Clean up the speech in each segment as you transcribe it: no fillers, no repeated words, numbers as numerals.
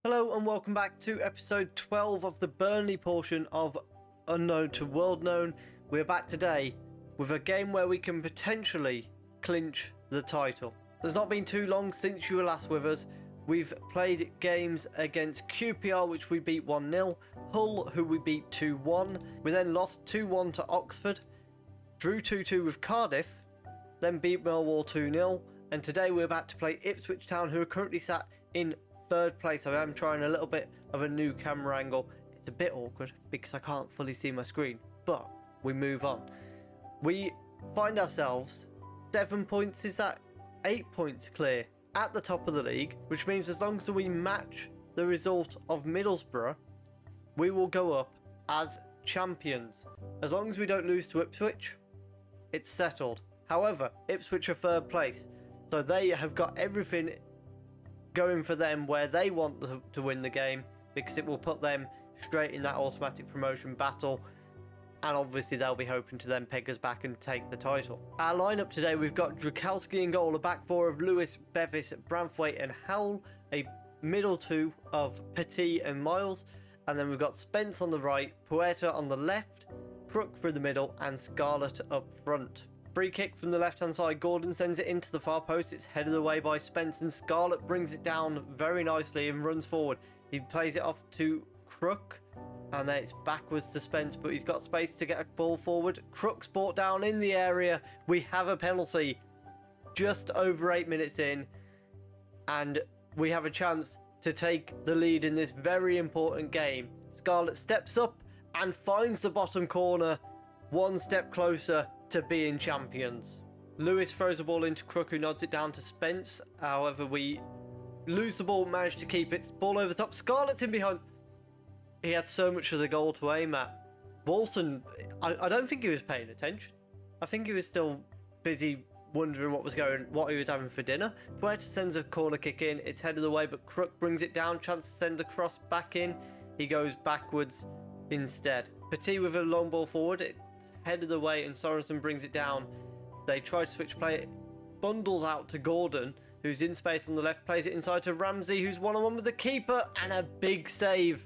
Hello and welcome back to episode 12 of the Burnley portion of Unknown to World Known. We're back today with a game where we can potentially clinch the title. It's not been too long since you were last with us. We've played games against QPR, which we beat 1-0, Hull, who we beat 2-1. We then lost 2-1 to Oxford, drew 2-2 with Cardiff, then beat Millwall 2-0, and today we're about to play Ipswich Town, who are currently sat in third place. I am trying a little bit of a new camera angle. It's a bit awkward because I can't fully see my screen, but we move on. We find ourselves 7 points, is that 8 points clear at the top of the league, which means as long as we match the result of Middlesbrough, we will go up as champions. As long as we don't lose to Ipswich, it's settled. However, Ipswich are third place, so they have got everything going for them where they want to win the game, because it will put them straight in that automatic promotion battle, and obviously they'll be hoping to then peg us back and take the title. Our lineup today, we've got Drakowski in goal, a back four of Lewis, Bevis, Branthwaite and Howell, a middle two of Petit and Miles, and then we've got Spence on the right, Puerta on the left, Crook through the middle and Scarlett up front. Free kick from the left-hand side. Gordon sends it into the far post. It's headed away by Spence, and Scarlett brings it down very nicely and runs forward. He plays it off to Crook, and then it's backwards to Spence, but he's got space to get a ball forward. Crook's brought down in the area. We have a penalty just over 8 minutes in, and we have a chance to take the lead in this very important game. Scarlett steps up and finds the bottom corner, one step closer to being champions. Lewis throws the ball into Crook, who nods it down to Spence. However, we lose the ball, manage to keep it. Ball over the top. Scarlett's in behind. He had so much of the goal to aim at. Walton, I don't think he was paying attention. I think he was still busy wondering what he was having for dinner. Puerta sends a corner kick in. It's headed away, but Crook brings it down. Chance to send the cross back in. He goes backwards instead. Petit with a long ball forward. It's headed away and Sorensen brings it down. They try to switch play. It bundles out to Gordon, who's in space on the left, plays it inside to Ramsey, who's one-on-one with the keeper, and a big save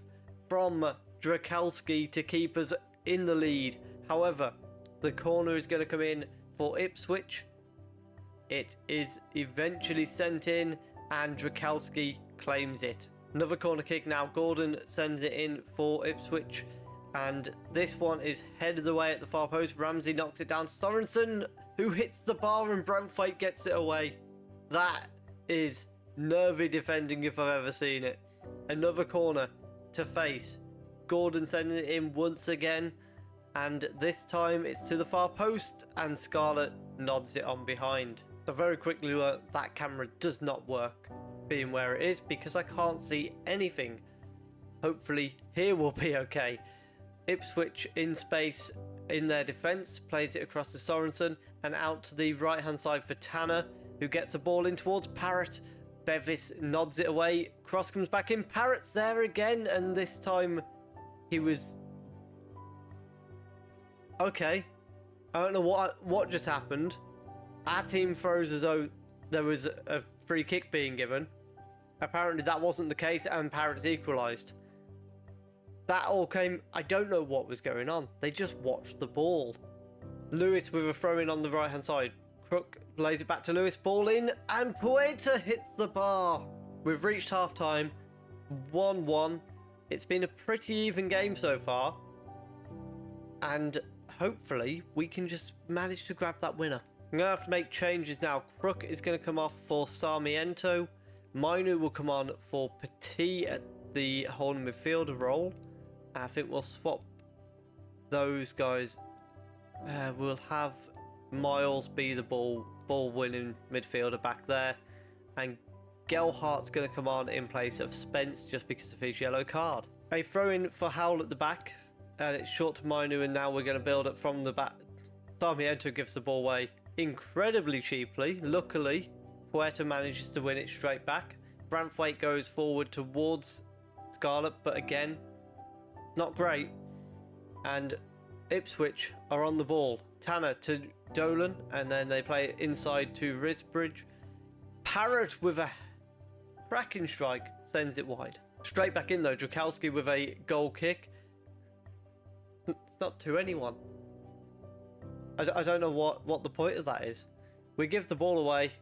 from Drakowski to keep us in the lead. However, the corner is going to come in for Ipswich. It is eventually sent in and Drakowski claims it. Another corner kick now. Gordon sends it in for Ipswich, and this one is headed away at the far post. Ramsey knocks it down to Sorensen, who hits the bar, and Branthwaite gets it away. That is nervy defending if I've ever seen it. Another corner to face. Gordon sending it in once again, and this time it's to the far post, and Scarlett nods it on behind. So very quickly, that camera does not work being where it is because I can't see anything. Hopefully here will be okay. Ipswich in space in their defence, plays it across to Sorensen and out to the right hand side for Tanner, who gets the ball in towards Parrott. Bevis nods it away, cross comes back in, Parrott's there again, and this time he was okay. I don't know what just happened. Our team throws as though there was a free kick being given. Apparently that wasn't the case, and Parrott's equalised. That all came... I don't know what was going on. They just watched the ball. Lewis with a throw-in on the right-hand side. Crook lays it back to Lewis. Ball in, and Puerta hits the bar. We've reached half-time. 1-1. It's been a pretty even game so far. And hopefully we can just manage to grab that winner. I'm going to have to make changes now. Crook is going to come off for Sarmiento. Mainu will come on for Petit at the holding midfielder role. I think we'll swap those guys. We'll have Miles be the ball winning midfielder back there, and Gelhart's going to come on in place of Spence just because of his yellow card. A throw in for Howell at the back, and it's short to Mainu, and now we're going to build up from the back. Sarmiento gives the ball away incredibly cheaply. Luckily, Puerta manages to win it straight back. Branthwaite goes forward towards Scarlett, but again, not great. And Ipswich are on the ball. Tanner to Dolan, and then they play it inside to Risbridge. Parrott with a cracking strike sends it wide. Straight back in though, Drakowski with a goal kick. It's not to anyone. I don't know what the point of that is. We give the ball away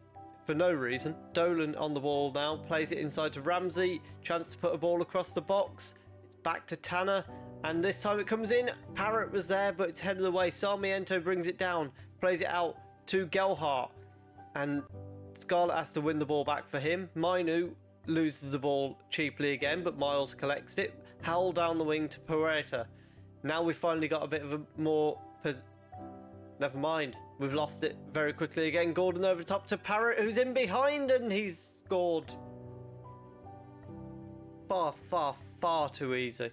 for no reason. Dolan on the ball now, plays it inside to Ramsey. Chance to put a ball across the box. It's back to Tanner, and this time it comes in. Parrott was there, but it's headed away. Sarmiento brings it down, plays it out to Gelhardt, and Scarlett has to win the ball back for him. Mainu loses the ball cheaply again, but Miles collects it. Howell down the wing to Puerta. Now we've finally got a bit of a more... Never mind. We've lost it very quickly again. Gordon over the top to Parrott, who's in behind, and he's scored. Far, far, far too easy.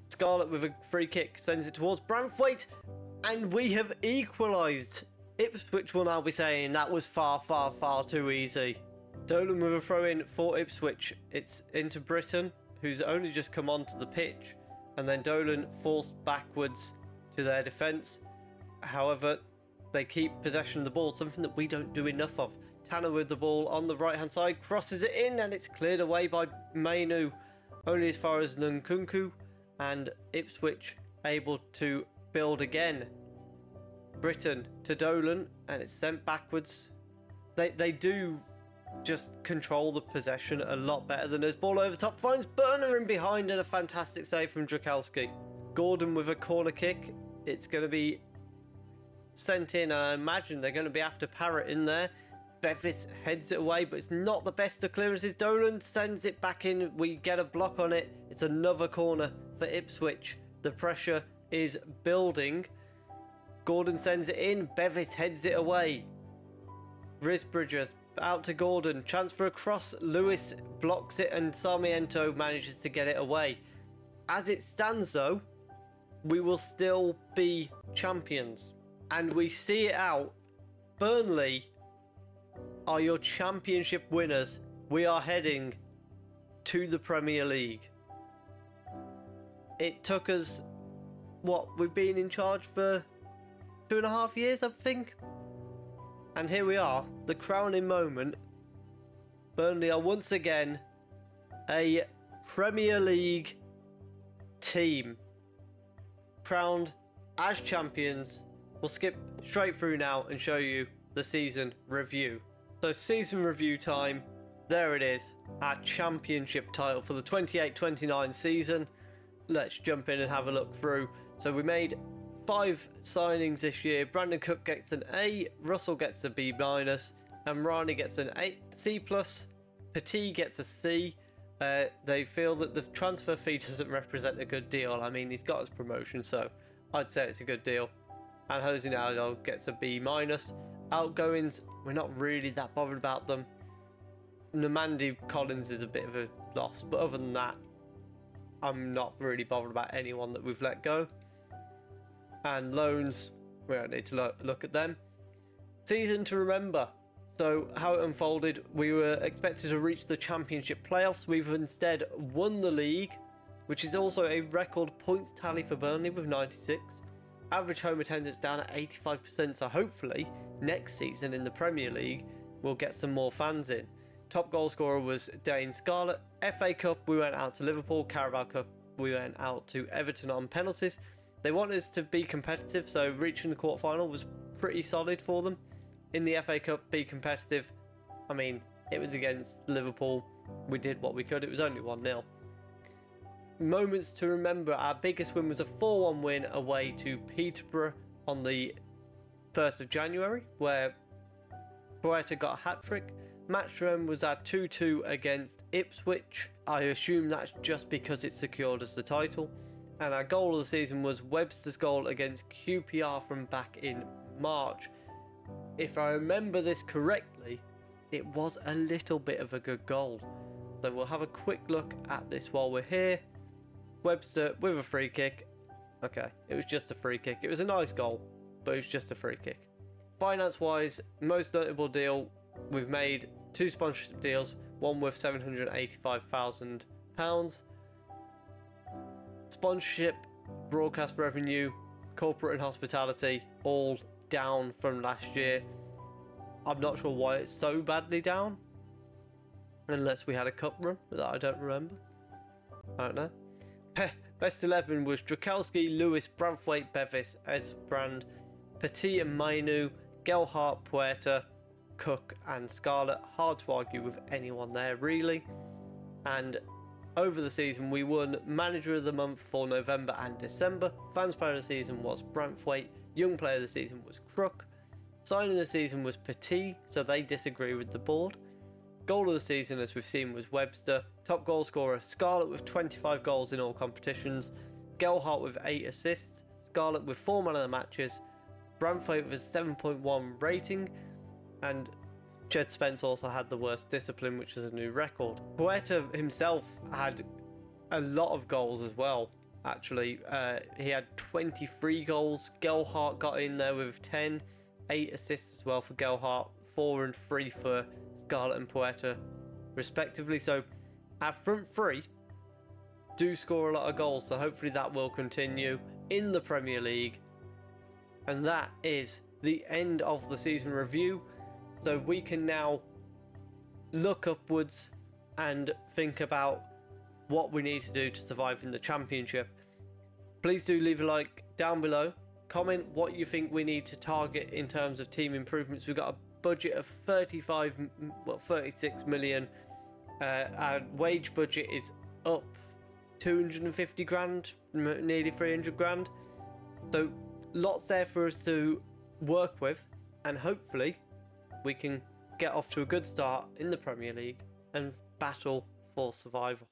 Scarlett with a free kick sends it towards Branthwaite, and we have equalised. Ipswich will now be saying that was far, far, far too easy. Dolan with a throw in for Ipswich. It's into Britton, who's only just come onto the pitch, and then Dolan forced backwards to their defence. However, they keep possession of the ball, something that we don't do enough of. Tanner with the ball on the right hand side, crosses it in, and it's cleared away by Mainu, only as far as Nkunku, and Ipswich able to build again. Britton to Dolan, and it's sent backwards. They do just control the possession a lot better than us. Ball over the top, finds Burner in behind, and a fantastic save from Drakowski. Gordon with a corner kick. It's going to be sent in, and I imagine they're going to be after Parrott in there. Bevis heads it away, but it's not the best of clearances. Dolan sends it back in. We get a block on it. It's another corner for Ipswich. The pressure is building. Gordon sends it in. Bevis heads it away. Risbridger out to Gordon. Transfer across. Lewis blocks it, and Sarmiento manages to get it away. As it stands, though, we will still be champions. And we see it out. Burnley are your championship winners. We are heading to the Premier League. It took us, what, we've been in charge for 2.5 years, I think. And here we are, the crowning moment. Burnley are once again a Premier League team, crowned as champions. We'll skip straight through now and show you the season review. So season review time. There it is, our championship title for the 28-29 season. Let's jump in and have a look through. So we made 5 signings this year. Brandon Cook gets an A, Russell gets a B-, and Rani gets an A, C+. Petit gets a C. They feel that the transfer fee doesn't represent a good deal. I mean, he's got his promotion, so I'd say it's a good deal. And Jose Naldo gets a B-. Outgoings, we're not really that bothered about them. Namandi Collins is a bit of a loss, but other than that, I'm not really bothered about anyone that we've let go. And loans, we don't need to look at them. Season to remember. So how it unfolded, we were expected to reach the championship playoffs. We've instead won the league, which is also a record points tally for Burnley with 96. Average home attendance down at 85%, so hopefully next season in the Premier League we'll get some more fans in. Top goal scorer was Dane Scarlett. FA Cup, we went out to Liverpool. Carabao Cup, we went out to Everton on penalties. They wanted us to be competitive, so reaching the quarterfinal was pretty solid for them. In the FA Cup, be competitive. I mean, it was against Liverpool. We did what we could. It was only 1-0. Moments to remember. Our biggest win was a 4-1 win away to Peterborough on the 1st of January, where Puerta got a hat-trick. Match run was our 2-2 against Ipswich. I assume that's just because it secured us the title. And our goal of the season was Webster's goal against QPR from back in March. If I remember this correctly, it was a little bit of a good goal. So we'll have a quick look at this while we're here. Webster with a free kick. Okay, it was just a free kick. It was a nice goal, but it was just a free kick. Finance-wise, most notable deal, we've made 2 sponsorship deals, one with £785,000. Sponsorship, broadcast revenue, corporate and hospitality, all down from last year. I'm not sure why it's so badly down, unless we had a cup run that I don't remember. I don't know. Best 11 was Drakelski, Lewis, Branthwaite, Bevis, Esbrand, Petit and Mainu, Gelhardt, Puerta, Cook and Scarlett. Hard to argue with anyone there, really. And over the season, we won Manager of the Month for November and December. Fans Player of the Season was Branthwaite. Young Player of the Season was Crook. Signing of the Season was Petit, so they disagree with the board. Goal of the Season, as we've seen, was Webster. Top goal scorer, Scarlett with 25 goals in all competitions. Gelhardt with 8 assists. Scarlett with 4 man of the matches. Branthwaite with a 7.1 rating. And Jed Spence also had the worst discipline, which is a new record. Puerta himself had a lot of goals as well, actually. He had 23 goals. Gelhardt got in there with 10. 8 assists as well for Gelhardt. 4 and 3 for Scarlett and Puerta, respectively. So our front three do score a lot of goals, so hopefully that will continue in the Premier League. And that is the end of the season review. So we can now look upwards and think about what we need to do to survive in the Championship. Please do leave a like down below. Comment what you think we need to target in terms of team improvements. We've got a budget of 36 million. Our wage budget is up 250 grand, nearly 300 grand. So lots there for us to work with, and hopefully we can get off to a good start in the Premier League and battle for survival.